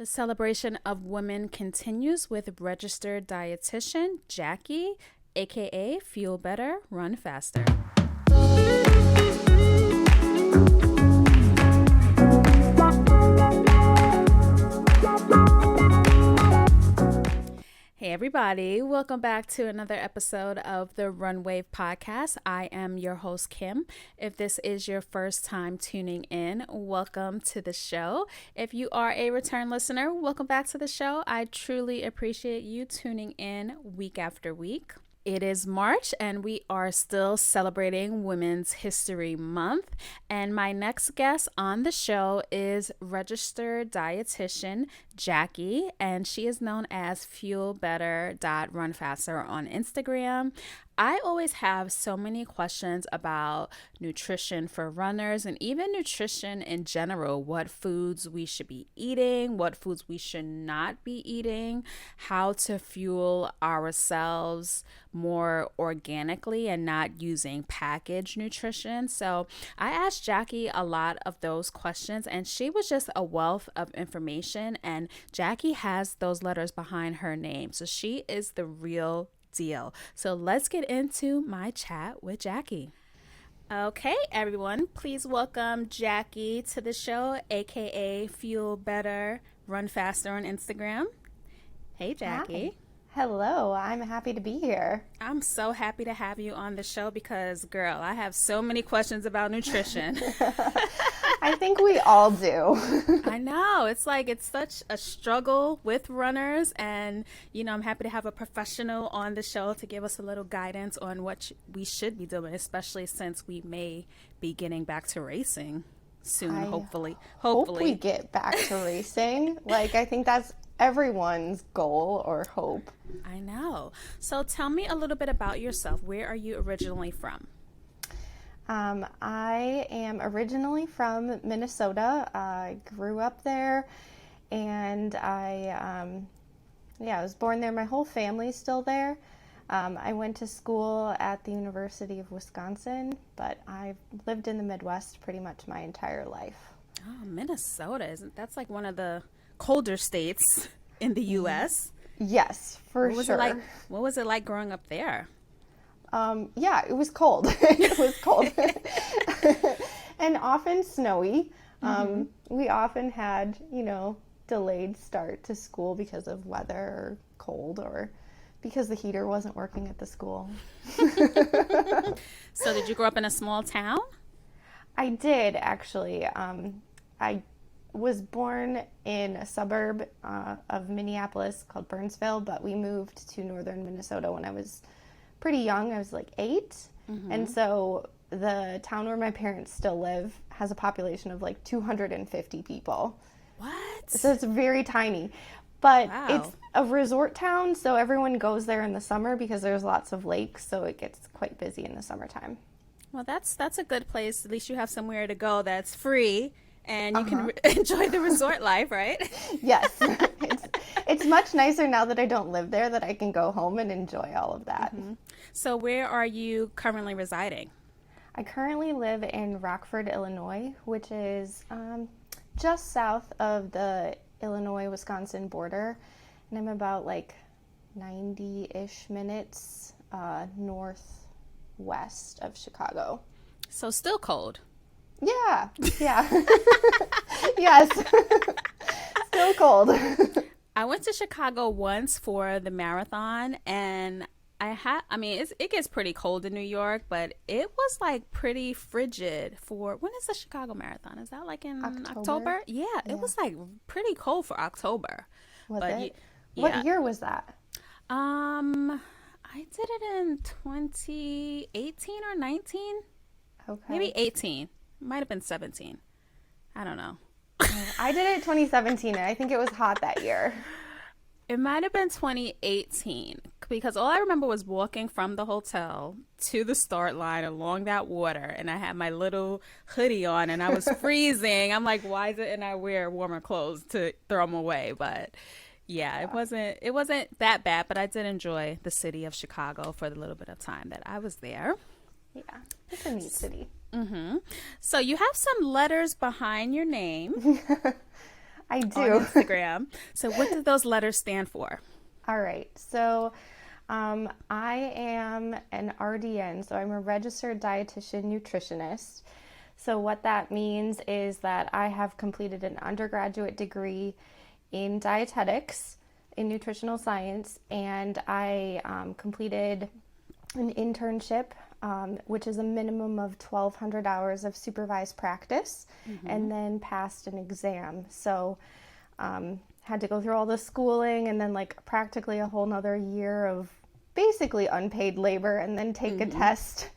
The celebration of women continues with registered dietitian Jackie, aka Fuel Better, Run Faster. Hey everybody, welcome back to another episode of the Runwave podcast. I am your host Kim. If this is your first time tuning in, welcome to the show. If you are a return listener, welcome back to the show. I truly appreciate you tuning in week after week. It is March and we are still celebrating Women's History Month. And my next guest on the show is registered dietitian Jackie, and she is known as fuelbetter.runfaster on Instagram. I always have so many questions about nutrition for runners and even nutrition in general, what foods we should be eating, what foods we should not be eating, how to fuel ourselves more organically and not using packaged nutrition. So I asked Jackie a lot of those questions and she was just a wealth of information, and Jackie has those letters behind her name. So she is the real deal. So let's get into my chat with Jackie. Okay, everyone, please welcome Jackie to the show, aka Fuel Better, Run Faster on Instagram. Hey, Jackie. Hi. Hello, I'm happy to be here. I'm so happy to have you on the show because, girl, I have so many questions about nutrition. I think we all do. I know. It's such a struggle with runners, and, I'm happy to have a professional on the show to give us a little guidance on what we should be doing, especially since we may be getting back to racing soon, hopefully. Hope we get back to racing. I think that's everyone's goal or hope. I know. So tell me a little bit about yourself. Where are you originally from? I am originally from Minnesota. I grew up there, and I was born there. My whole family's still there. I went to school at the University of Wisconsin, but I've lived in the Midwest pretty much my entire life. Oh, Minnesota. That's like one of the colder states in the U.S. Yes, for sure. What was it like growing up there? It was cold. It was cold. And often snowy. We often had, delayed start to school because of weather or cold or because the heater wasn't working at the school. So did you grow up in a small town? I did, actually. I was born in a suburb of Minneapolis called Burnsville, but we moved to northern Minnesota when I was pretty young. I was 8. And so the town where my parents still live has a population of 250 people. What? So it's very tiny. But wow. It's a resort town, so everyone goes there in the summer because there's lots of lakes, so it gets quite busy in the summertime. Well, that's a good place. At least you have somewhere to go that's free and you can enjoy the resort life, right? Yes. It's much nicer now that I don't live there, that I can go home and enjoy all of that. So where are you currently residing? I currently live in Rockford, Illinois, which is just south of the Illinois-Wisconsin border. And I'm about 90-ish minutes northwest of Chicago. So still cold. Yeah. Yes. Still cold. I went to Chicago once for the marathon, and it gets pretty cold in New York, but it was pretty frigid for, when is the Chicago Marathon? Is that in October? Yeah, it was pretty cold for October. Was it? What year was that? I did it in 2018 or 19. Okay. Maybe 18. Might have been 17. I don't know. I did it in 2017, and I think it was hot that year. It might have been 2018 because all I remember was walking from the hotel to the start line along that water, and I had my little hoodie on and I was freezing. I'm like, why didn't I wear warmer clothes to throw them away? But yeah, it wasn't that bad, but I did enjoy the city of Chicago for the little bit of time that I was there. Yeah, it's a neat city. So you have some letters behind your name. I on do. Instagram. So what do those letters stand for? All right. So I am an RDN, so I'm a registered dietitian nutritionist. So what that means is that I have completed an undergraduate degree in dietetics, in nutritional science, and I completed an internship, which is a minimum of 1,200 hours of supervised practice, and then passed an exam. So had to go through all the schooling and then like practically a whole nother year of basically unpaid labor and then take a test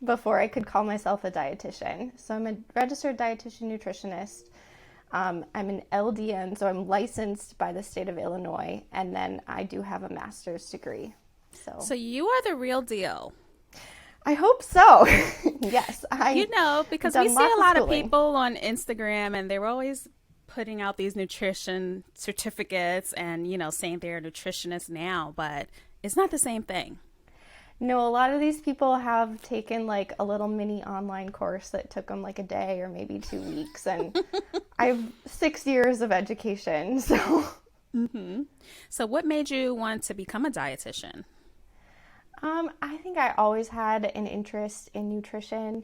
before I could call myself a dietitian. So I'm a registered dietitian nutritionist. I'm an LDN, so I'm licensed by the state of Illinois, and then I do have a master's degree. So you are the real deal. I hope so. Yes, I because done we see lots a lot of schooling. people on Instagram and they're always putting out these nutrition certificates and, saying they're a nutritionist now, but it's not the same thing. No, a lot of these people have taken like a little mini online course that took them like a day or maybe 2 weeks, and I have 6 years of education, so. So what made you want to become a dietitian? I think I always had an interest in nutrition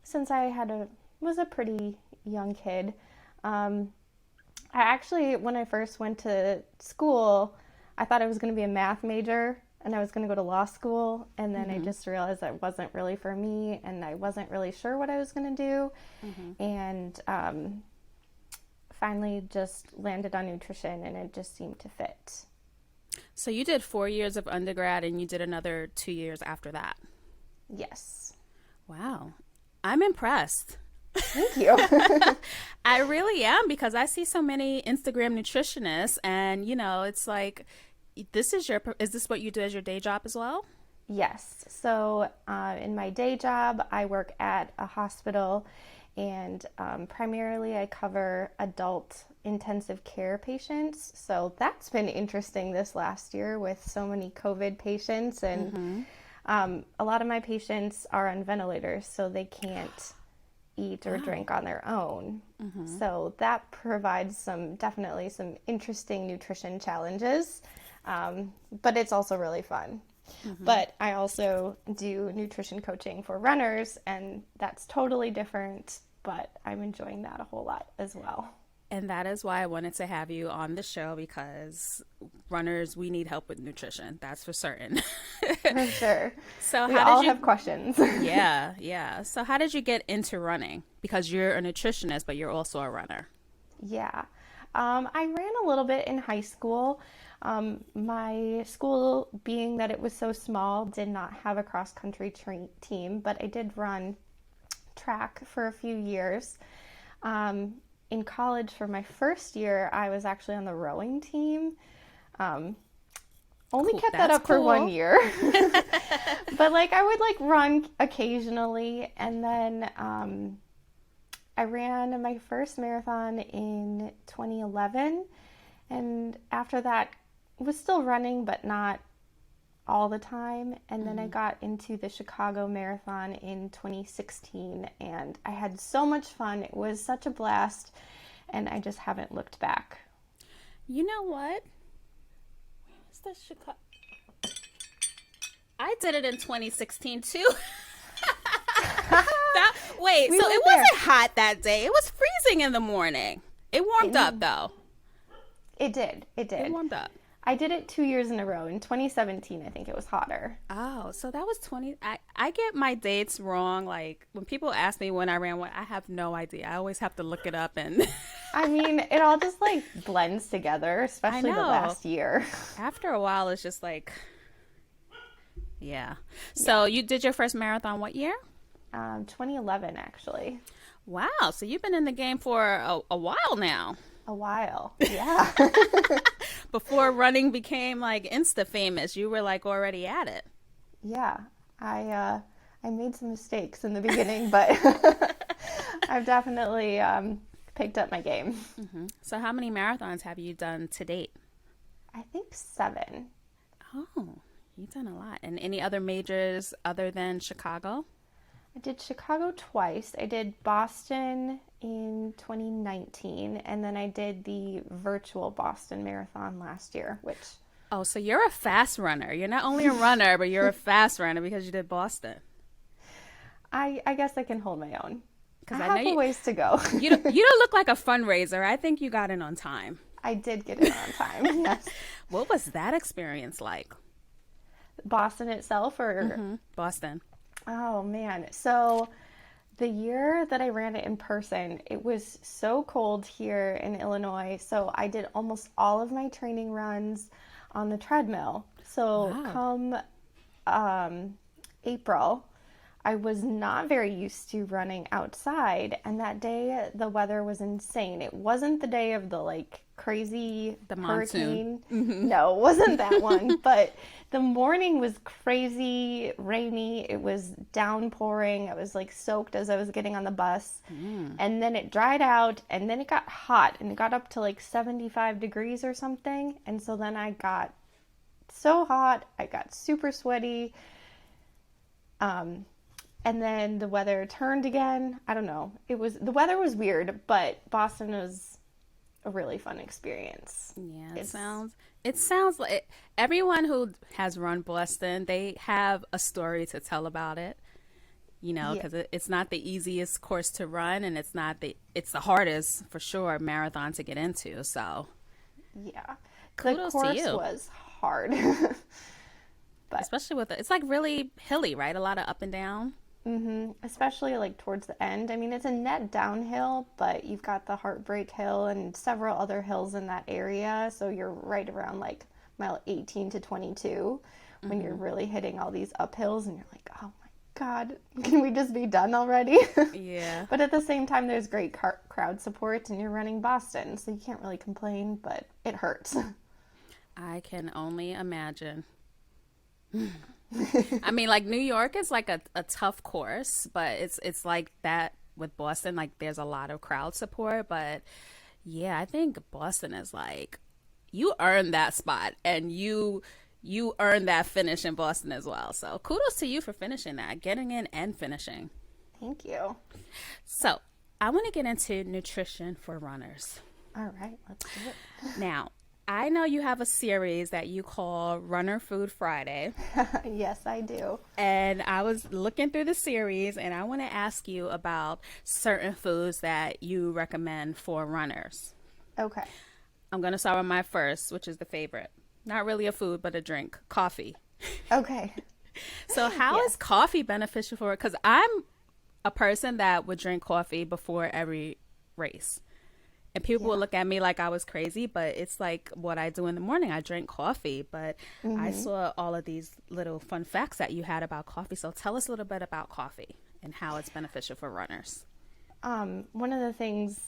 since was a pretty young kid. I actually, when I first went to school, I thought I was going to be a math major and I was going to go to law school. And then I just realized that wasn't really for me and I wasn't really sure what I was going to do. And finally just landed on nutrition and it just seemed to fit. So you did 4 years of undergrad and you did another 2 years after that. Yes. Wow. I'm impressed. Thank you. I really am because I see so many Instagram nutritionists and, it's like, is this what you do as your day job as well? Yes. So in my day job, I work at a hospital and primarily I cover adult intensive care patients. So that's been interesting this last year with so many COVID patients. And a lot of my patients are on ventilators, so they can't eat or drink on their own. So that provides definitely some interesting nutrition challenges, but it's also really fun. But I also do nutrition coaching for runners, and that's totally different, but I'm enjoying that a whole lot as well. And that is why I wanted to have you on the show because runners, we need help with nutrition. That's for certain. For sure. So We how all did you have questions. Yeah. So how did you get into running? Because you're a nutritionist, but you're also a runner. Yeah. I ran a little bit in high school. My school, being that it was so small, did not have a cross country team, but I did run track for a few years. In college, for my first year, I was actually on the rowing team. Only Cool. kept that That's up for cool. 1 year. But like I would like run occasionally, and then I ran my first marathon in 2011, and after that was still running but not all the time. And then I got into the Chicago Marathon in 2016 and I had so much fun. It was such a blast and I just haven't looked back. You know what? Where's the Chicago? I did it in 2016 too. Wait, We so were it there. wasn't hot that day. It was freezing in the morning. It warmed up though. It did. It warmed up. I did it 2 years in a row. In 2017, I think it was hotter. Oh, so that was 20. I get my dates wrong. Like when people ask me when I ran one, I have no idea. I always have to look it up and I mean, it all just like blends together, especially the know. last year. after a while it's just like, yeah. So you did your first marathon what year? 2011, actually. Wow. So you've been in the game for a while now. A while. Yeah. Before running became like Insta famous, you were like already at it. Yeah. I made some mistakes in the beginning, but I've definitely picked up my game. So how many marathons have you done to date? I think 7. Oh, you've done a lot. And any other majors other than Chicago? I did Chicago twice. I did Boston in 2019, and then I did the virtual Boston Marathon last year, which Oh, so you're a fast runner. You're not only a runner, but you're a fast runner because you did Boston. I guess I can hold my own. I Because I know have a you, ways to go. you don't look like a fundraiser. I think you got in on time. I did get it on time. Yes. What was that experience like? Boston itself, or Boston. oh man. So the year that I ran it in person, it was so cold here in Illinois. So I did almost all of my training runs on the treadmill. So Wow. come April, I was not very used to running outside. And that day, the weather was insane. It wasn't the day of the like crazy The monsoon. hurricane. No, it wasn't that one. But the morning was crazy rainy. It was downpouring. I was like soaked as I was getting on the bus. And then it dried out and then it got hot and it got up to like 75 degrees or something. And so then I got so hot. I got super sweaty. And then the weather turned again. I don't know. The weather was weird, but Boston was a really fun experience. Yeah, it sounds like everyone who has run Boston, they have a story to tell about it. Yeah. Because it's not the easiest course to run, and it's the hardest for sure marathon to get into. So Yeah. The kudos to course you, was hard. But especially it's like really hilly, right? A lot of up and down. especially like towards the end. I mean, it's a net downhill, but you've got the Heartbreak Hill and several other hills in that area. So you're right around like mile 18 to 22 when you're really hitting all these uphills and you're like, oh my God, can we just be done already? Yeah, But at the same time, there's great crowd support and you're running Boston, so you can't really complain, but it hurts. I can only imagine. I mean, like New York is like a tough course, but it's like that with Boston. Like there's a lot of crowd support, but yeah, I think Boston is like you earned that spot and you earned that finish in Boston as well. So kudos to you for finishing that, getting in and finishing. Thank you. So I want to get into nutrition for runners. All right, let's do it. Now, I know you have a series that you call Runner Food Friday. Yes, I do. And I was looking through the series and I want to ask you about certain foods that you recommend for runners. Okay. I'm going to start with my first, which is the favorite. Not really a food, but a drink, coffee. Okay. So how is coffee beneficial for it? Because I'm a person that would drink coffee before every race. And people would look at me like I was crazy, but it's like what I do in the morning. I drink coffee, but I saw all of these little fun facts that you had about coffee. So tell us a little bit about coffee and how it's beneficial for runners. One of the things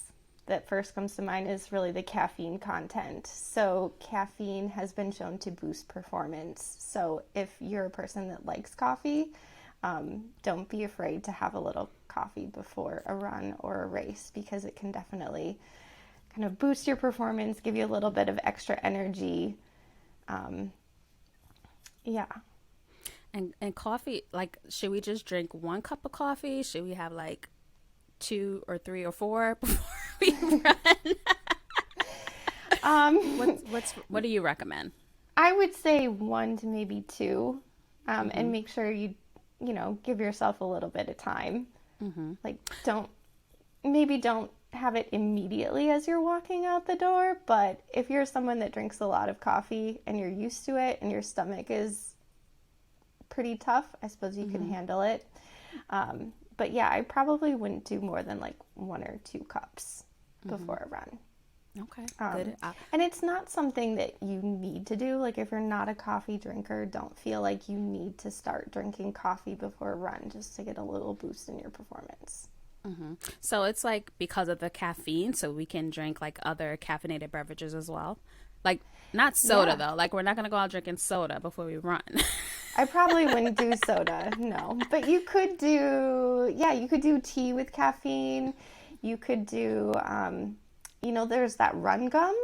that first comes to mind is really the caffeine content. So caffeine has been shown to boost performance. So if you're a person that likes coffee, don't be afraid to have a little coffee before a run or a race because it can definitely kind of boost your performance, give you a little bit of extra energy. Yeah. And coffee, like, should we just drink 1 cup of coffee? Should we have like 2 or 3 or 4 before we run? What do you recommend? I would say 1 to maybe 2, and make sure you give yourself a little bit of time. Like don't have it immediately as you're walking out the door, but if you're someone that drinks a lot of coffee and you're used to it and your stomach is pretty tough, I suppose you can handle it. But yeah, I probably wouldn't do more than like 1 or 2 cups before a run. Okay, good. And it's not something that you need to do. Like if you're not a coffee drinker, don't feel like you need to start drinking coffee before a run just to get a little boost in your performance. So it's like because of the caffeine, so we can drink like other caffeinated beverages as well. Like not soda though. Like we're not gonna go out drinking soda before we run. I probably wouldn't do soda, no. But you could do tea with caffeine. You could do, there's that run gum.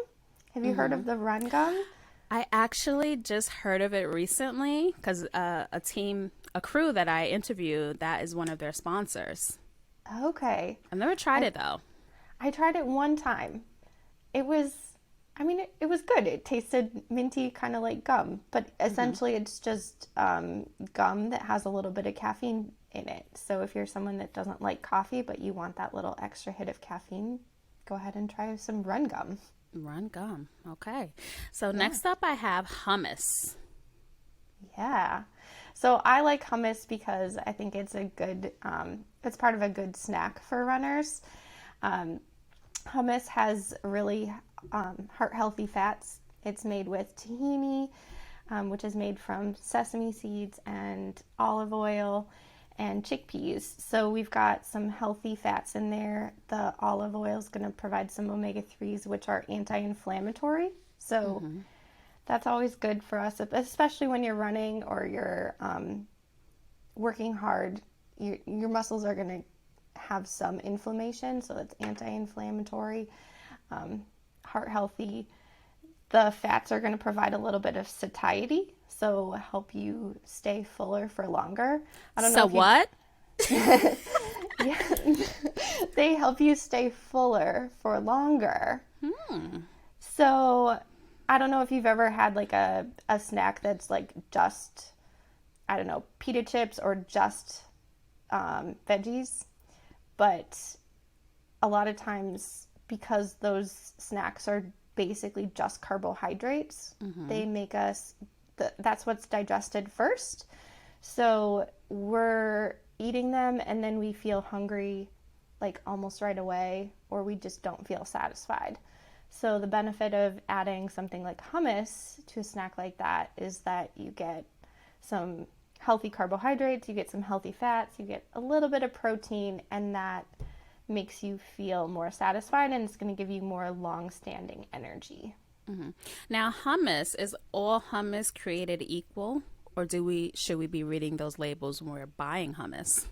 Have you heard of the run gum? I actually just heard of it recently because a crew that I interviewed, that is one of their sponsors. Okay. I've never tried it though. I tried it one time. It was, it was good. It tasted minty, kind of like gum, but essentially it's just gum that has a little bit of caffeine in it. So if you're someone that doesn't like coffee, but you want that little extra hit of caffeine, go ahead and try some run gum. Run gum. Okay. So Yeah. next up, I have hummus. Yeah. So I like hummus because I think it's a good, it's part of a good snack for runners. Um, Hummus has really heart healthy fats. It's made with tahini, which is made from sesame seeds and olive oil and chickpeas. So we've got some healthy fats in there. The olive oil is going to provide some omega 3s, which are anti inflammatory. So that's always good for us, especially when you're running or you're working hard. Your muscles are going to have some inflammation, so it's anti-inflammatory, heart healthy. The fats are going to provide a little bit of satiety, so help you stay fuller for longer. I don't So know if what? yeah, they help you stay fuller for longer. So I don't know if you've ever had like a snack that's like just, I don't know, pita chips or just veggies. But a lot of times, because those snacks are basically just carbohydrates, they make us, that's what's digested first. So we're eating them and then we feel hungry like almost right away, or we just don't feel satisfied. So the benefit of adding something like hummus to a snack like that is that you get some healthy carbohydrates, you get some healthy fats, you get a little bit of protein, and that makes you feel more satisfied, and it's going to give you more long-standing energy. Now, hummus, is all hummus created equal, or should we be reading those labels when we're buying hummus?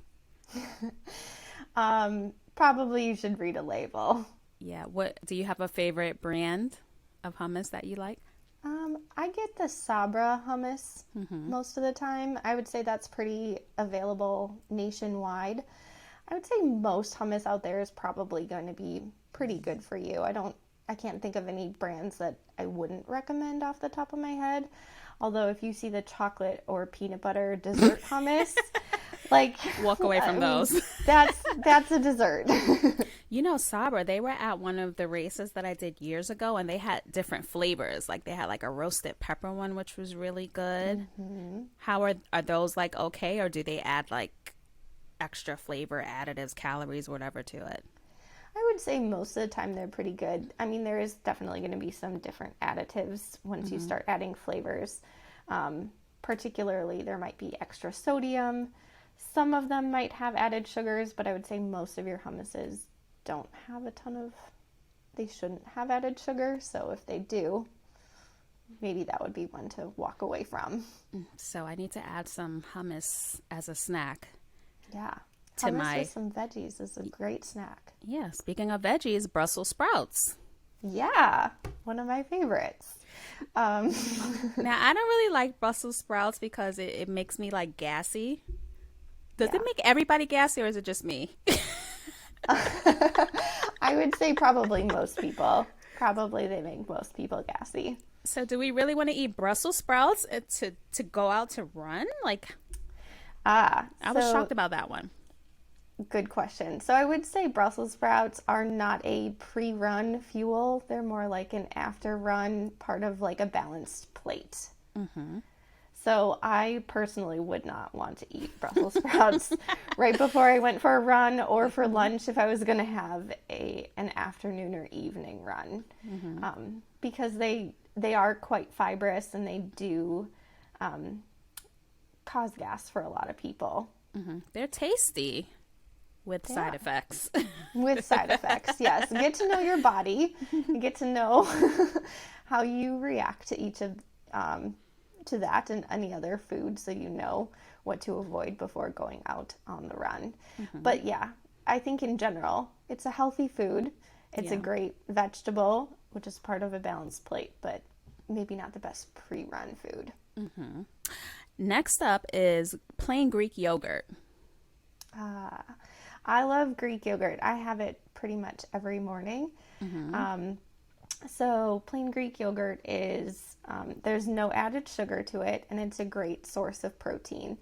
Probably you should read a label. Yeah. What do you have a favorite brand of hummus that you like? I get the Sabra hummus most of the time. I would say that's pretty available nationwide. I would say most hummus out there is probably going to be pretty good for you. I can't think of any brands that I wouldn't recommend off the top of my head. Although if you see the chocolate or peanut butter dessert hummus, like Walk away from those. that's a dessert. You know, Sabra, they were at one of the races that I did years ago, and they had different flavors. Like they had like a roasted pepper one, which was really good. How are those like okay, or do they add like extra flavor, additives, calories, whatever to it? I would say most of the time they're pretty good. I mean, there is definitely going to be some different additives once you start adding flavors. Particularly, there might be extra sodium. Some of them might have added sugars, but I would say most of your hummuses don't have a ton of, they shouldn't have added sugar. So if they do, maybe that would be one to walk away from. So I need to add some hummus as a snack Yeah. to Hummus my. with some veggies is a great snack. Yeah, speaking of veggies, Brussels sprouts. Yeah, one of my favorites. Um, Now, I don't really like Brussels sprouts because it makes me like gassy. Does it yeah. make everybody gassy or is it just me? I would say probably most people. Probably they make most people gassy. So, do we really want to eat Brussels sprouts to go out to run? Like, Ah, I was so shocked about that one. good question. So I would say Brussels sprouts are not a pre-run fuel. They're more like an after-run part of like a balanced plate. So I personally would not want to eat Brussels sprouts right before I went for a run or for lunch if I was going to have an afternoon or evening run, because they are quite fibrous and they do cause gas for a lot of people. They're tasty with They side are. effects. With side effects, yes. Get to know your body. Get to know how you react to each of to that and any other food, so you know what to avoid before going out on the run. But yeah, I think in general, it's a healthy food. It's a Yeah. great vegetable, which is part of a balanced plate, but maybe not the best pre-run food. Next up is plain Greek yogurt. Uh, I love Greek yogurt. I have it pretty much every morning. Um, so plain Greek yogurt is, there's no added sugar to it, and it's a great source of protein.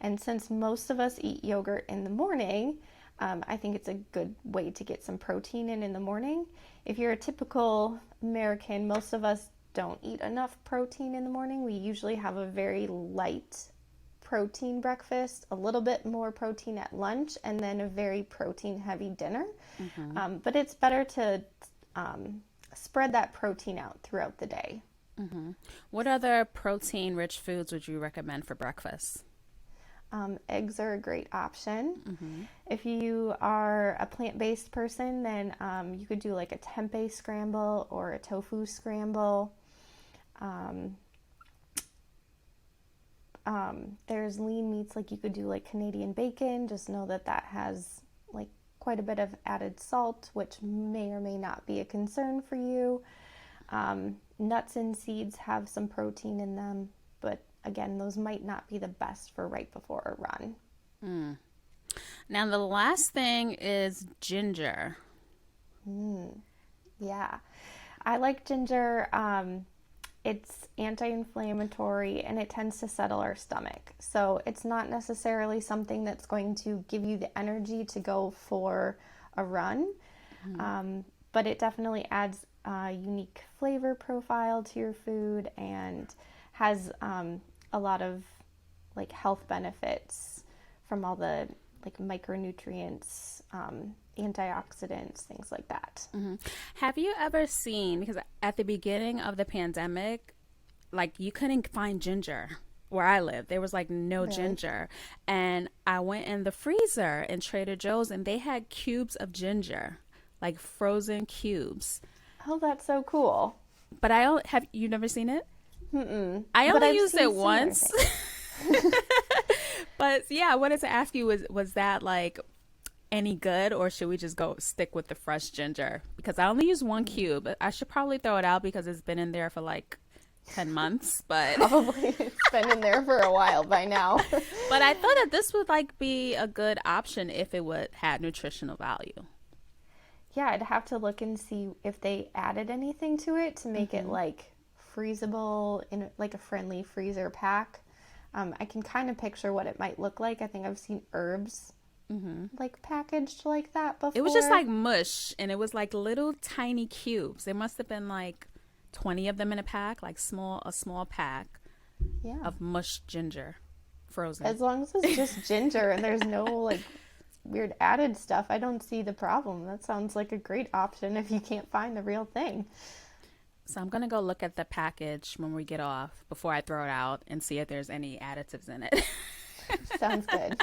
And since most of us eat yogurt in the morning, I think it's a good way to get some protein in the morning. If you're a typical American, most of us don't eat enough protein in the morning. We usually have a very light protein breakfast, a little bit more protein at lunch, and then a very protein heavy dinner. But it's better to spread that protein out throughout the day. What other protein rich foods would you recommend for breakfast? Eggs are a great option. If you are a plant-based person, then you could do like a tempeh scramble or a tofu scramble. There's lean meats, like you could do like Canadian bacon. Just know that that has like quite a bit of added salt, which may or may not be a concern for you. Nuts and seeds have some protein in them, but again, those might not be the best for right before a run. Now, the last thing is ginger. Yeah, I like ginger. It's anti-inflammatory and it tends to settle our stomach. So it's not necessarily something that's going to give you the energy to go for a run, but it definitely adds a unique flavor profile to your food and has a lot of like health benefits from all the like micronutrients, antioxidants, things like that. Have you ever seen, because at the beginning of the pandemic, like you couldn't find ginger where I live. There was like no Really? ginger. And I went in the freezer in Trader Joe's and they had cubes of ginger, like frozen cubes. Oh, that's so cool. But have you never seen it? Mm-mm. I But only I've used seen it similar once. things. But yeah, I wanted to ask you, was that like any good, or should we just go stick with the fresh ginger? Because I only use one cube. I should probably throw it out because it's been in there for like 10 months, but Probably it's been in there for a while by now. but I thought that this would like be a good option if it would have nutritional value. Yeah, I'd have to look and see if they added anything to it to make it like freezable in like a friendly freezer pack. I can kind of picture what it might look like. I think I've seen herbs like packaged like that before. It was just like mush, and it was like little tiny cubes. There must have been like 20 of them in a pack, like a small pack Yeah. of mushed ginger, frozen. As long as it's just ginger and there's no like weird added stuff, I don't see the problem. That sounds like a great option if you can't find the real thing. So I'm gonna go look at the package when we get off before I throw it out and see if there's any additives in it. Sounds good.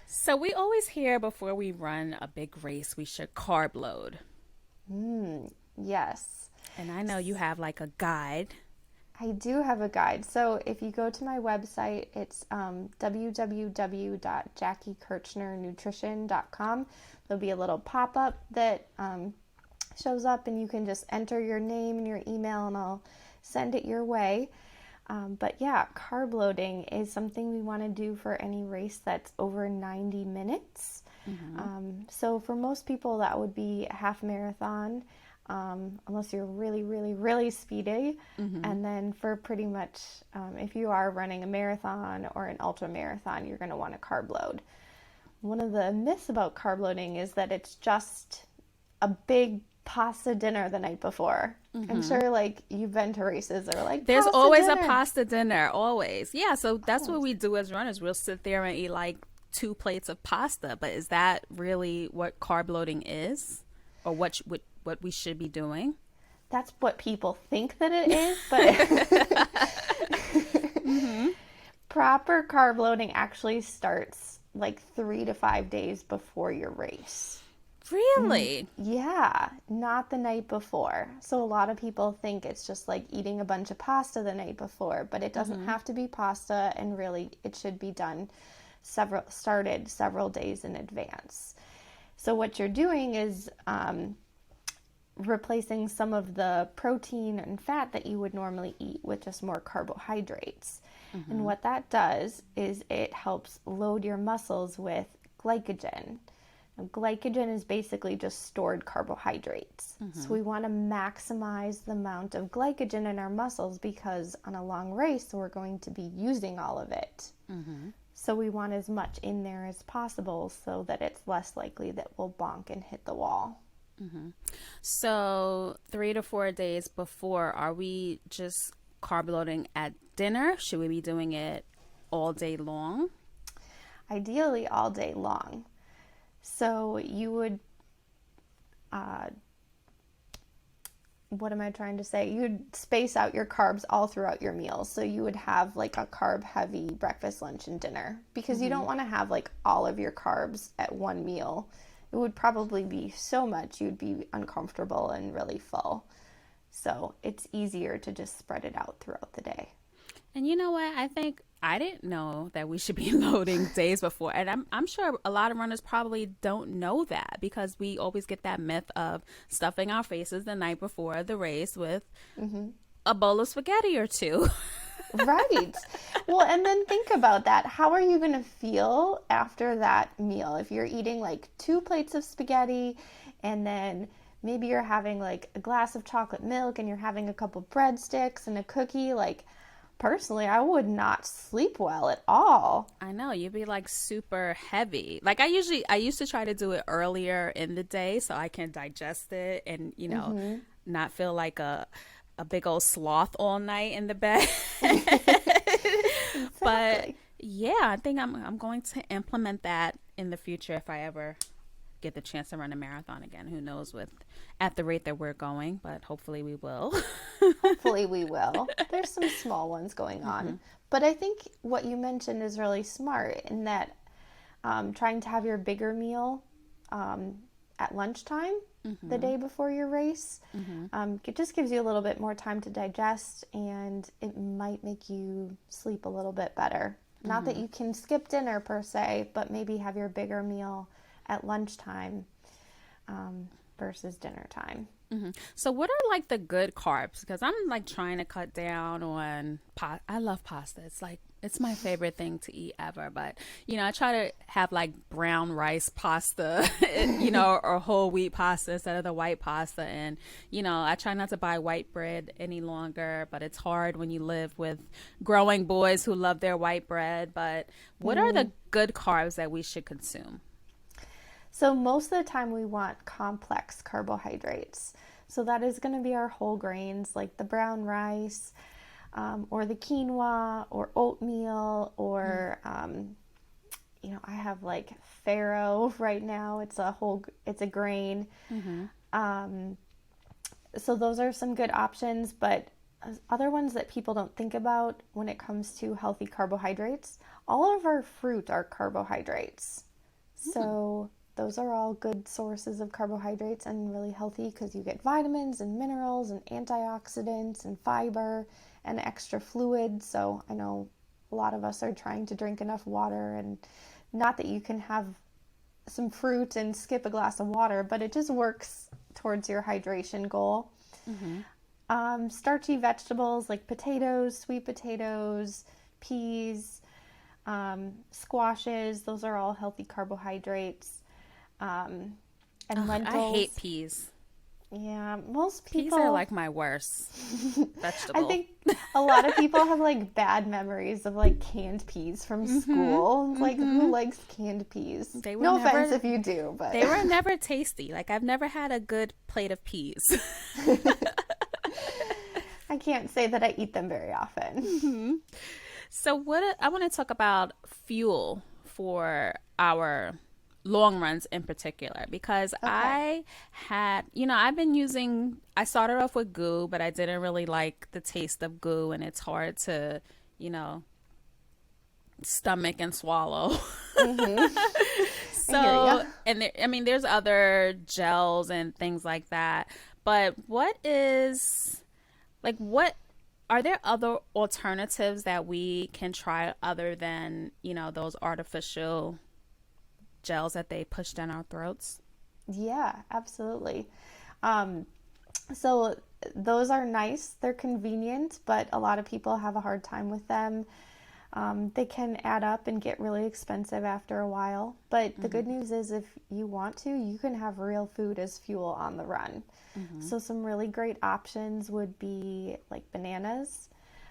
So we always hear before we run a big race, we should carb load. Yes. And I know you have like a guide. I do have a guide. So if you go to my website, it's www.jackiekirchnernutrition.com. There'll be a little pop-up that shows up, and you can just enter your name and your email and I'll send it your way. But yeah, carb loading is something we want to do for any race that's over 90 minutes. So for most people, that would be a half marathon, unless you're really, really, really speedy. And then for pretty much, if you are running a marathon or an ultra marathon, you're going to want to carb load. One of the myths about carb loading is that it's just a big pasta dinner the night before. I'm sure like you've been to races that are like There's pasta always dinner. a pasta dinner, always. Yeah, so that's what we do as runners. We'll sit there and eat like 2 plates of pasta. But is that really what carb loading is, or what we should be doing? That's what people think that it is, but proper carb loading actually starts like 3 to 5 days before your race. Really? Yeah, not the night before. So a lot of people think it's just like eating a bunch of pasta the night before, but it doesn't have to be pasta, and really it should be done started several days in advance. So what you're doing is replacing some of the protein and fat that you would normally eat with just more carbohydrates. And what that does is it helps load your muscles with glycogen. Now, glycogen is basically just stored carbohydrates. So we want to maximize the amount of glycogen in our muscles because on a long race, we're going to be using all of it. So we want as much in there as possible so that it's less likely that we'll bonk and hit the wall. So 3 to 4 days before, are we just carb loading at dinner? Should we be doing it all day long? Ideally all day long. So you would, what am I trying to say? You would space out your carbs all throughout your meals. So you would have like a carb heavy breakfast, lunch, and dinner because you don't want to have like all of your carbs at one meal. It would probably be so much you'd be uncomfortable and really full. So it's easier to just spread it out throughout the day. And you know what? I think I didn't know that we should be loading days before. And I'm sure a lot of runners probably don't know that because we always get that myth of stuffing our faces the night before the race with a bowl of spaghetti or two. Right. Well, and then think about that. How are you going to feel after that meal? If you're eating like 2 plates of spaghetti and then maybe you're having like a glass of chocolate milk and you're having a couple breadsticks and a cookie, like personally, I would not sleep well at all. I know, you'd be like super heavy. Like I used to try to do it earlier in the day so I can digest it and, not feel like a big old sloth all night in the bed. Exactly. But yeah, I think I'm going to implement that in the future if I ever get the chance to run a marathon again. Who knows at the rate that we're going, but hopefully we will. Hopefully we will. There's some small ones going on. But I think what you mentioned is really smart in that trying to have your bigger meal at lunchtime the day before your race. It just gives you a little bit more time to digest and it might make you sleep a little bit better. Not that you can skip dinner per se, but maybe have your bigger meal at lunchtime versus dinner time. So what are like the good carbs? Because I'm like trying to cut down on I love pasta. It's my favorite thing to eat ever. But I try to have like brown rice pasta, or whole wheat pasta instead of the white pasta. And I try not to buy white bread any longer. But it's hard when you live with growing boys who love their white bread. But what are the good carbs that we should consume? So most of the time we want complex carbohydrates. So that is going to be our whole grains like the brown rice or the quinoa or oatmeal or, I have like farro right now. It's a grain. So those are some good options, but other ones that people don't think about when it comes to healthy carbohydrates, all of our fruit are carbohydrates. So those are all good sources of carbohydrates and really healthy because you get vitamins and minerals and antioxidants and fiber and extra fluid. So I know a lot of us are trying to drink enough water, and not that you can have some fruit and skip a glass of water, but it just works towards your hydration goal. Starchy vegetables like potatoes, sweet potatoes, peas, squashes, those are all healthy carbohydrates. And lentils. I hate peas. Yeah, most people. Peas are like my worst vegetable. I think a lot of people have like bad memories of like canned peas from school. Like, who likes canned peas? No offense if you do, but they were never tasty. Like, I've never had a good plate of peas. I can't say that I eat them very often. So I want to talk about fuel for our long runs in particular, because I started off with GU, but I didn't really like the taste of GU, and it's hard to, stomach and swallow. So, and there's other gels and things like that, but are there other alternatives that we can try other than, those artificial gels that they push down our throats? Yeah, absolutely. So those are nice. They're convenient, but a lot of people have a hard time with them. They can add up and get really expensive after a while. But the good news is, if you want to, you can have real food as fuel on the run. Mm-hmm. So, some really great options would be like bananas.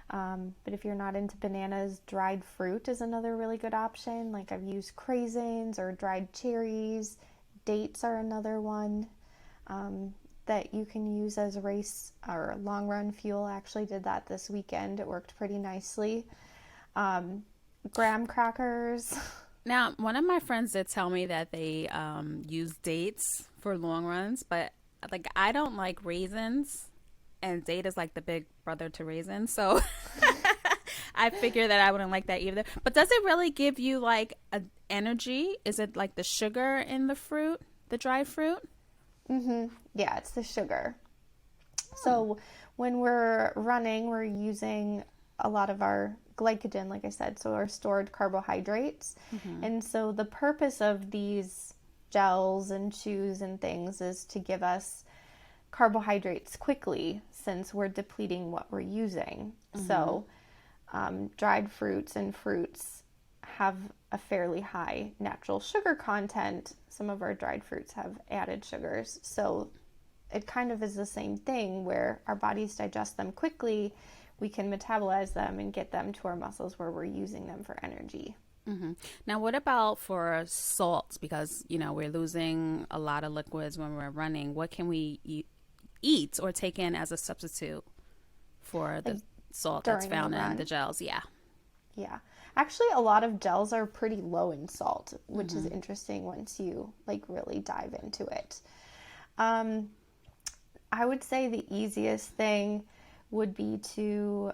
But if you're not into bananas, dried fruit is another really good option. Like, I've used craisins or dried cherries. Dates are another one that you can use as race or long run fuel. I actually did that this weekend. It worked pretty nicely. Graham crackers. Now, one of my friends did tell me that they use dates for long runs, but like I don't like raisins, and date is like the big brother to raisins. So I figured that I wouldn't like that either. But does it really give you like a energy? Is it like the sugar in the fruit, the dried fruit? Yeah, it's the sugar. So when we're running, we're using a lot of our glycogen, like I said, so our stored carbohydrates. And so the purpose of these gels and chews and things is to give us carbohydrates quickly, since we're depleting what we're using. So dried fruits and fruits have a fairly high natural sugar content. Some of our dried fruits have added sugars. So it kind of is the same thing, where our bodies digest them quickly, we can metabolize them and get them to our muscles where we're using them for energy. Now, what about for salts? Because, we're losing a lot of liquids when we're running. What can we eat or take in as a substitute for the Like salt that's during the found in the run. gels? Yeah. Yeah. Actually, a lot of gels are pretty low in salt, which is interesting once you like really dive into it. Um, I would say the easiest thing would be to,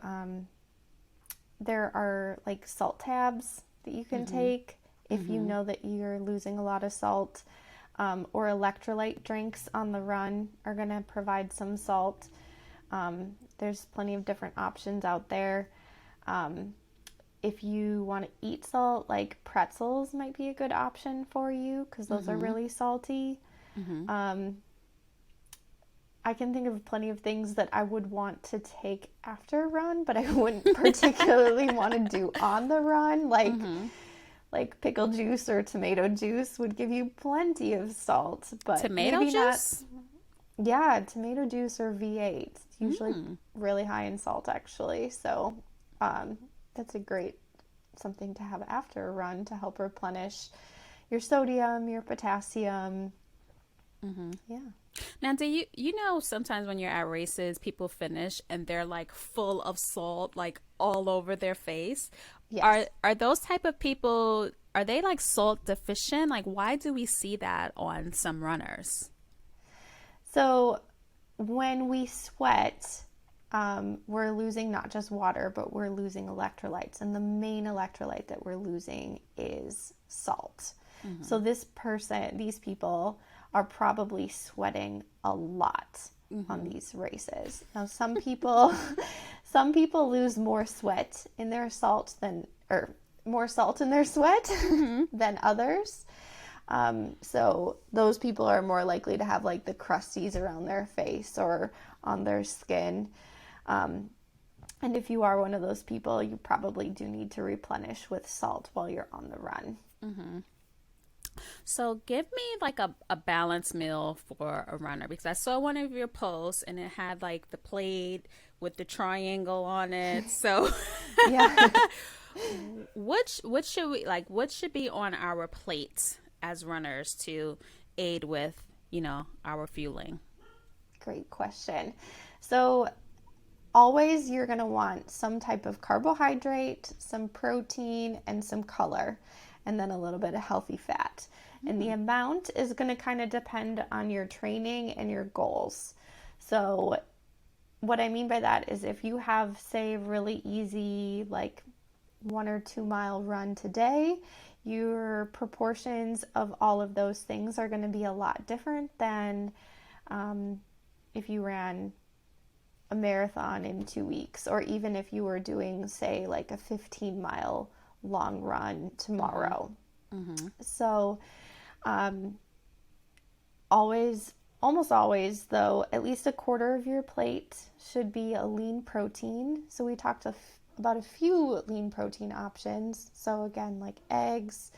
there are like salt tabs that you can take if you know that you're losing a lot of salt, or electrolyte drinks on the run are going to provide some salt. There's plenty of different options out there. If you want to eat salt, like pretzels might be a good option for you, because those are really salty. I can think of plenty of things that I would want to take after a run, but I wouldn't particularly want to do on the run. Like pickle juice or tomato juice would give you plenty of salt, but Tomato maybe not. juice? Yeah, tomato juice or V8. It's usually really high in salt, actually. So that's a great something to have after a run to help replenish your sodium, your potassium. Yeah. Now, do sometimes when you're at races, people finish and they're like full of salt, like all over their face. Yes. Are those type of people, are they like salt deficient? Like, why do we see that on some runners? So when we sweat, we're losing not just water, but we're losing electrolytes. And the main electrolyte that we're losing is salt. So these people are probably sweating a lot on these races. Now, some people lose more sweat in their salt than, or more salt in their sweat than others. So those people are more likely to have like the crusties around their face or on their skin. And if you are one of those people, you probably do need to replenish with salt while you're on the run. So give me like a balanced meal for a runner, because I saw one of your posts and it had like the plate with the triangle on it. So Yeah. what should be on our plates as runners to aid with, our fueling? Great question. So always you're going to want some type of carbohydrate, some protein, and some color, and then a little bit of healthy fat. And the amount is going to kind of depend on your training and your goals. So what I mean by that is, if you have, say, really easy, like 1 or 2 mile run today, your proportions of all of those things are going to be a lot different than if you ran a marathon in 2 weeks, or even if you were doing, say, like a 15-mile long run tomorrow. So almost always, though, at least a quarter of your plate should be a lean protein. So we talked about a few lean protein options. So again, like eggs,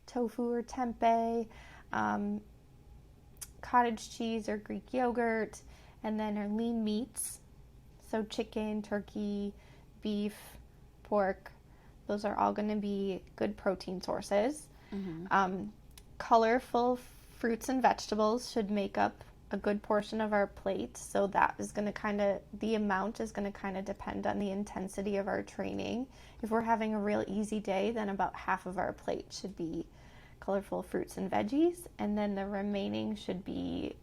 tofu or tempeh, um, cottage cheese or Greek yogurt, and then our lean meats. So chicken, turkey, beef, pork. Those are all going to be good protein sources. Mm-hmm. Colorful fruits and vegetables should make up a good portion of our plate. So that is going to the amount is going to kind of depend on the intensity of our training. If we're having a real easy day, then about half of our plate should be colorful fruits and veggies, and then the remaining should be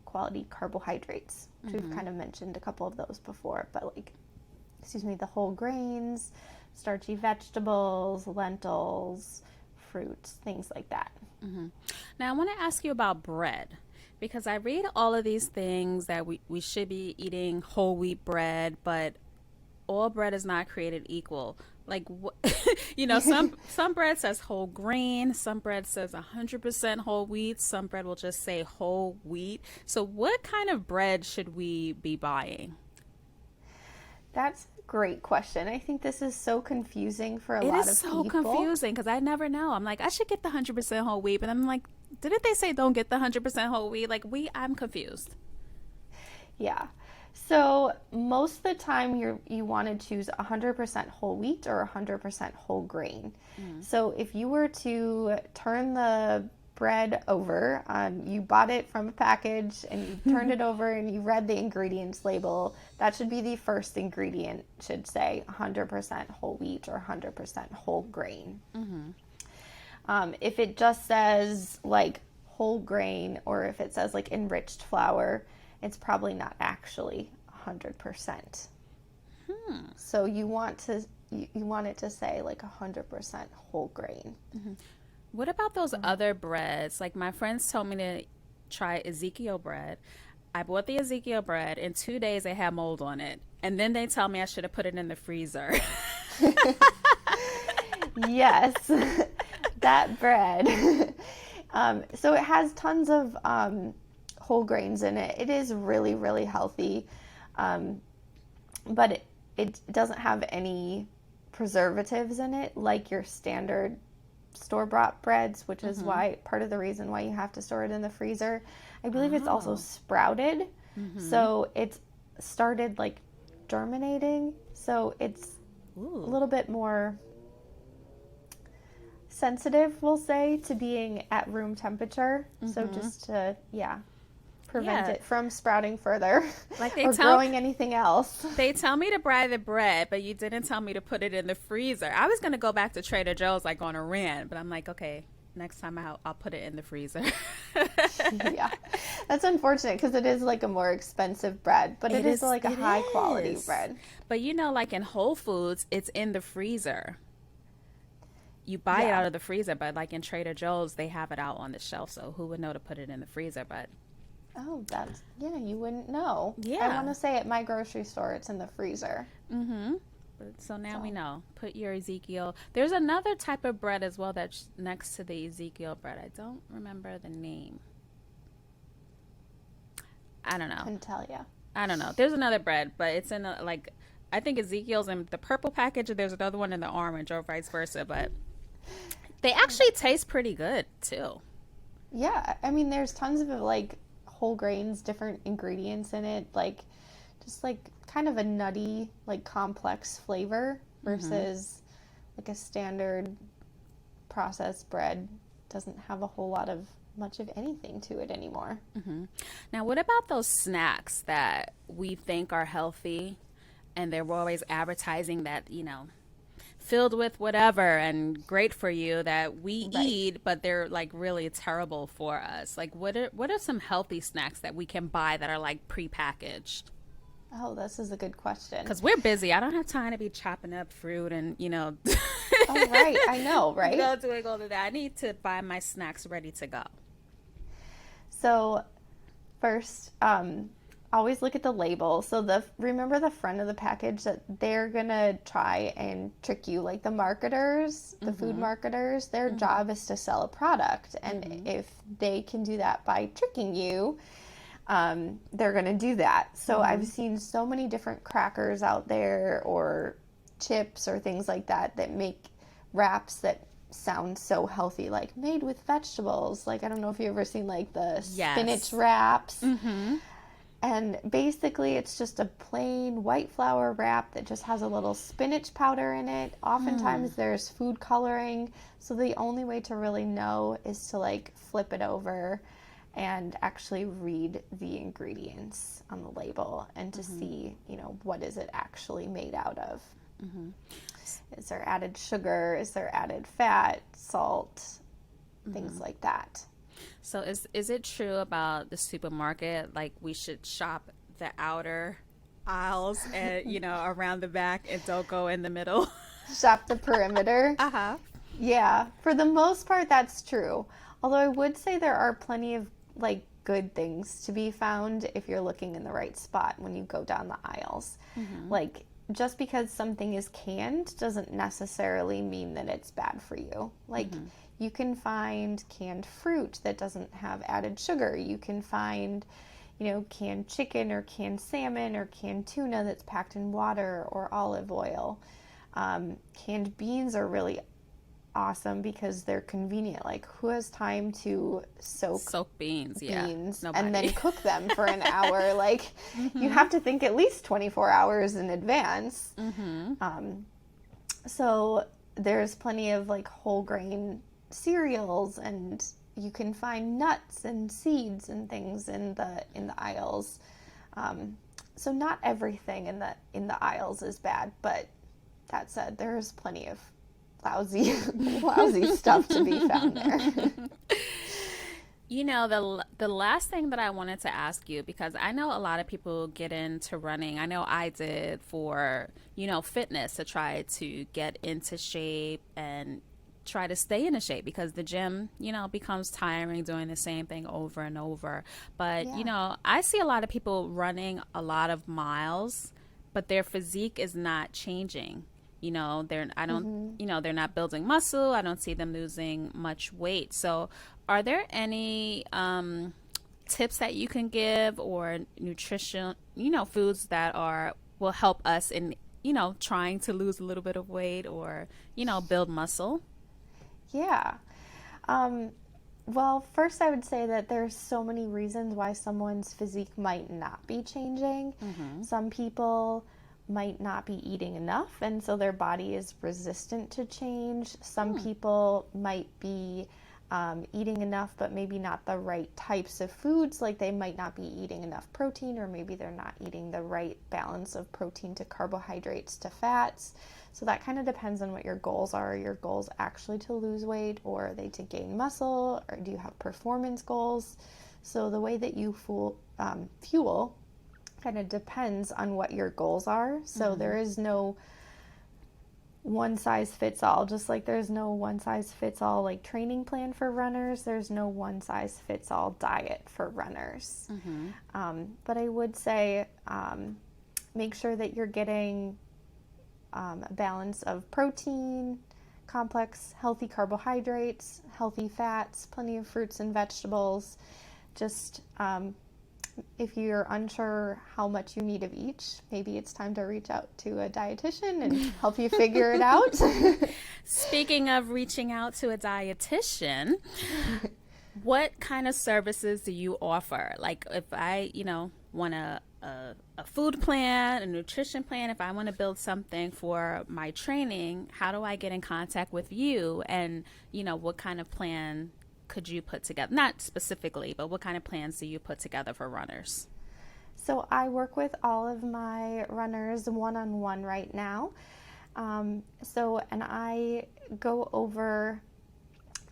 quality carbohydrates, which we've kind of mentioned a couple of those before, but the whole grains, starchy vegetables, lentils, fruits, things like that. Mm-hmm. Now, I want to ask you about bread because I read all of these things that we should be eating whole wheat bread, but all bread is not created equal. Like, some bread says whole grain, some bread says 100% whole wheat, some bread will just say whole wheat. So, what kind of bread should we be buying? That's a great question. I think this is so confusing for a It lot is of so people. confusing because I never know. I'm like, I should get the 100% whole wheat, but I'm like, didn't they say don't get the 100% whole wheat? I'm confused. Yeah. So most of the time you want to choose 100% whole wheat or 100% whole grain. So if you were to turn the bread over, you bought it from a package and you turned it over and you read the ingredients label, that should be the first ingredient, should say 100% whole wheat or 100% whole grain. If it just says like whole grain, or if it says like enriched flour, it's probably not actually 100%. So you want it to say like 100% whole grain. What about those other breads? Like my friends told me to try Ezekiel bread. I bought the Ezekiel bread. In 2 days, it had mold on it. And then they tell me I should have put it in the freezer. Yes, that bread. So it has tons of whole grains in it. It is really, really healthy, but it doesn't have any preservatives in it like your standard store-bought breads, which is why part of the reason why you have to store it in the freezer. I believe it's also sprouted, so it's started like germinating, so it's a little bit more sensitive, we'll say, to being at room temperature. So just to prevent it from sprouting further or growing anything else. They tell me to buy the bread, but you didn't tell me to put it in the freezer. I was going to go back to Trader Joe's like on a rant, but I'm like, okay, next time I'll put it in the freezer. Yeah, that's unfortunate because it is like a more expensive bread, but it is like a high quality bread. But like in Whole Foods, it's in the freezer. You buy it out of the freezer, but like in Trader Joe's, they have it out on the shelf. So who would know to put it in the freezer? But you wouldn't know. Yeah. I want to say at my grocery store, it's in the freezer. So now we know. Put your Ezekiel. There's another type of bread as well that's next to the Ezekiel bread. I don't remember the name. I don't know. Couldn't tell you. I don't know. There's another bread, but it's in I think Ezekiel's in the purple package, and there's another one in the orange, or vice versa. But they actually taste pretty good too. Yeah, I mean, there's tons of like whole grains, different ingredients in it, like just like kind of a nutty, like complex flavor versus like a standard processed bread doesn't have a whole lot of much of anything to it anymore. Now, what about those snacks that we think are healthy and they're always advertising that, filled with whatever and great for you that we eat, but they're like really terrible for us? Like what are some healthy snacks that we can buy that are like prepackaged? Oh, this is a good question. Because we're busy. I don't have time to be chopping up fruit and, Oh, right. I know, right? Doing all of that. I need to buy my snacks ready to go. So first, always look at the label. So remember the front of the package that they're gonna try and trick you, like the marketers, the food marketers. Their job is to sell a product, and if they can do that by tricking you, they're gonna do that. So I've seen so many different crackers out there, or chips or things like that that make wraps that sound so healthy, like made with vegetables. Like, I don't know if you've ever seen like the spinach Yes. wraps. Mm-hmm. And basically, it's just a plain white flour wrap that just has a little spinach powder in it. Oftentimes, there's food coloring. So the only way to really know is to like flip it over and actually read the ingredients on the label and to see, what is it actually made out of. Is there added sugar? Is there added fat, salt, things like that? So is it true about the supermarket? Like we should shop the outer aisles and around the back and don't go in the middle. Shop the perimeter. Uh-huh. Yeah, for the most part, that's true. Although I would say there are plenty of like good things to be found if you're looking in the right spot when you go down the aisles. Like, just because something is canned doesn't necessarily mean that it's bad for you. Like, you can find canned fruit that doesn't have added sugar. You can find, canned chicken or canned salmon or canned tuna that's packed in water or olive oil. Canned beans are really awesome because they're convenient. Like, who has time to soak beans, beans Nobody. and then cook them for an hour? Like, you have to think at least 24 hours in advance. So there's plenty of like whole grain cereals, and you can find nuts and seeds and things in the aisles. So not everything in the aisles is bad, but that said, there's plenty of lousy stuff to be found there. The last thing that I wanted to ask you, because I know a lot of people get into running. I know I did for, fitness, to try to get into shape and try to stay in a shape, because the gym, becomes tiring doing the same thing over and over. But, Yeah. I see a lot of people running a lot of miles, but their physique is not changing. They're not building muscle. I don't see them losing much weight. So are there any tips that you can give, or nutrition, foods that will help us in, trying to lose a little bit of weight, or, build muscle? Yeah. Um, well, first I would say that there's so many reasons why someone's physique might not be changing. Some people might not be eating enough, and so their body is resistant to change. Some people might be eating enough, but maybe not the right types of foods. Like, they might not be eating enough protein, or maybe they're not eating the right balance of protein to carbohydrates to fats. So that kind of depends on what your goals are. Are your goals actually to lose weight, or are they to gain muscle, or do you have performance goals? So the way that you fuel kind of depends on what your goals are. So there is no one size fits all. Just like there's no one size fits all like training plan for runners, there's no one size fits all diet for runners. But I would say make sure that you're getting a balance of protein, complex, healthy carbohydrates, healthy fats, plenty of fruits and vegetables. Just if you're unsure how much you need of each, maybe it's time to reach out to a dietitian and help you figure it out. Speaking of reaching out to a dietitian, what kind of services do you offer? Like, if I, want a food plan, a nutrition plan, if I want to build something for my training, how do I get in contact with you? And, what kind of plan could you put together? Not specifically, but what kind of plans do you put together for runners? So I work with all of my runners one-on-one right now. And I go over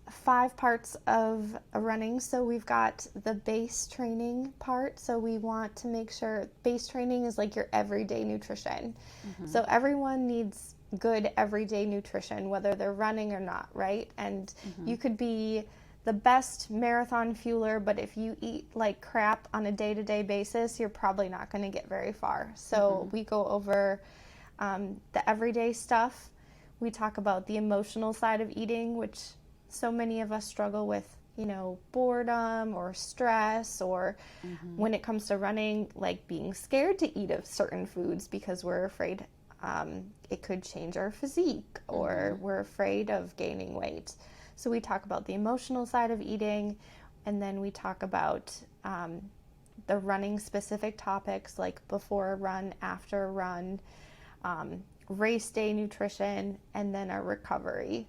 5 parts of running. So we've got the base training part. So we want to make sure base training is like your everyday nutrition. So everyone needs good everyday nutrition, whether they're running or not, right? And you could be the best marathon fueler, but if you eat like crap on a day-to-day basis, you're probably not going to get very far. So we go over the everyday stuff. We talk about the emotional side of eating, which so many of us struggle with, boredom or stress, or when it comes to running, like being scared to eat of certain foods because we're afraid It could change our physique, or we're afraid of gaining weight. So we talk about the emotional side of eating, and then we talk about the running specific topics like before a run, after a run, race day nutrition, and then our recovery,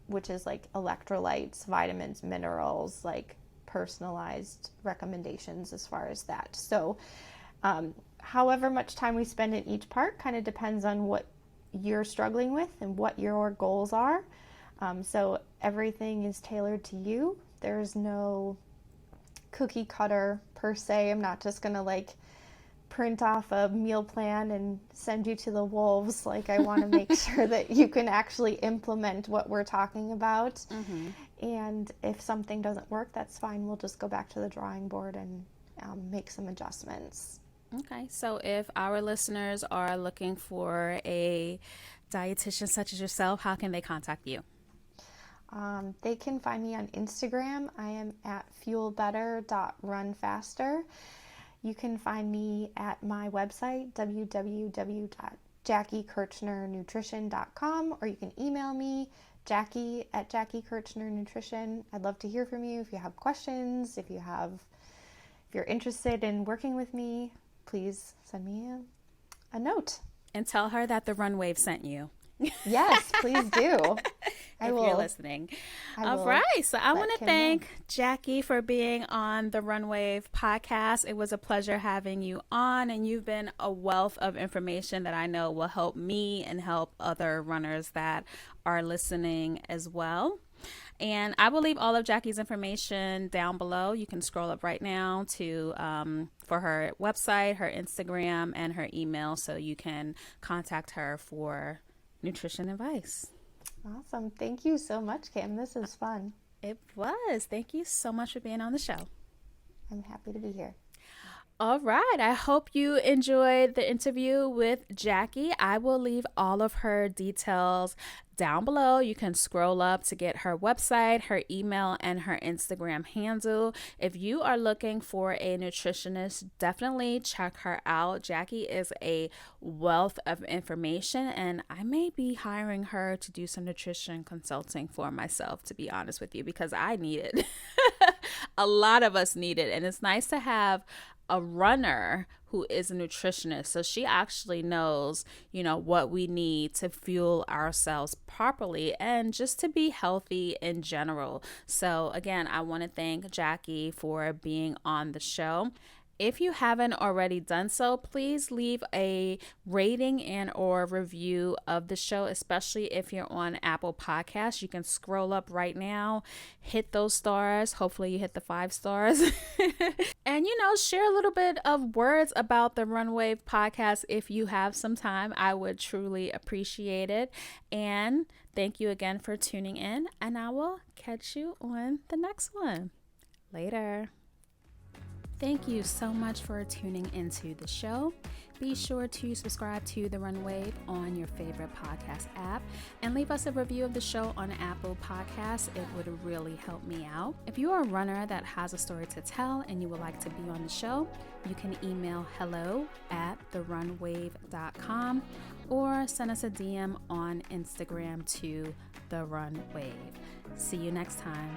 which is like electrolytes, vitamins, minerals, like personalized recommendations as far as that. So however much time we spend in each part kind of depends on what you're struggling with and what your goals are. So everything is tailored to you. There's no cookie cutter per se. I'm not just gonna like print off a meal plan and send you to the wolves. Like, I want to make sure that you can actually implement what we're talking about. And if something doesn't work, that's fine. We'll just go back to the drawing board and make some adjustments. Okay, so if our listeners are looking for a dietitian such as yourself, how can they contact you? They can find me on Instagram. I am at fuelbetter.runfaster. You can find me at my website, www.JackieKirchnerNutrition.com, or you can email me, Jackie at Jackie Kirchner Nutrition. I'd love to hear from you if you have questions, if you're interested in working with me, please send me a note. And tell her that the Run Wave sent you. Yes, please do. If you're listening. All right. So I want to thank Jackie for being on the Run Wave podcast. It was a pleasure having you on, and you've been a wealth of information that I know will help me and help other runners that are listening as well. And I will leave all of Jackie's information down below. You can scroll up right now to for her website, her Instagram, and her email, so you can contact her for nutrition advice. Awesome. Thank you so much, Kim. This is fun. It was. Thank you so much for being on the show. I'm happy to be here. All right. I hope you enjoyed the interview with Jackie. I will leave all of her details down below. You can scroll up to get her website, her email, and her Instagram handle. If you are looking for a nutritionist, definitely check her out. Jackie is a wealth of information, and I may be hiring her to do some nutrition consulting for myself, to be honest with you, because I need it. A lot of us need it, and it's nice to have a runner who is a nutritionist. So she actually knows, what we need to fuel ourselves properly and just to be healthy in general. So again, I want to thank Jackie for being on the show. If you haven't already done so, please leave a rating and or review of the show, especially if you're on Apple Podcasts. You can scroll up right now, hit those stars. Hopefully you hit the 5 stars. And, share a little bit of words about the Run Wave podcast if you have some time. I would truly appreciate it. And thank you again for tuning in, and I will catch you on the next one. Later. Thank you so much for tuning into the show. Be sure to subscribe to The Run Wave on your favorite podcast app and leave us a review of the show on Apple Podcasts. It would really help me out. If you are a runner that has a story to tell and you would like to be on the show, you can email hello@therunwave.com or send us a DM on Instagram to The Run Wave. See you next time.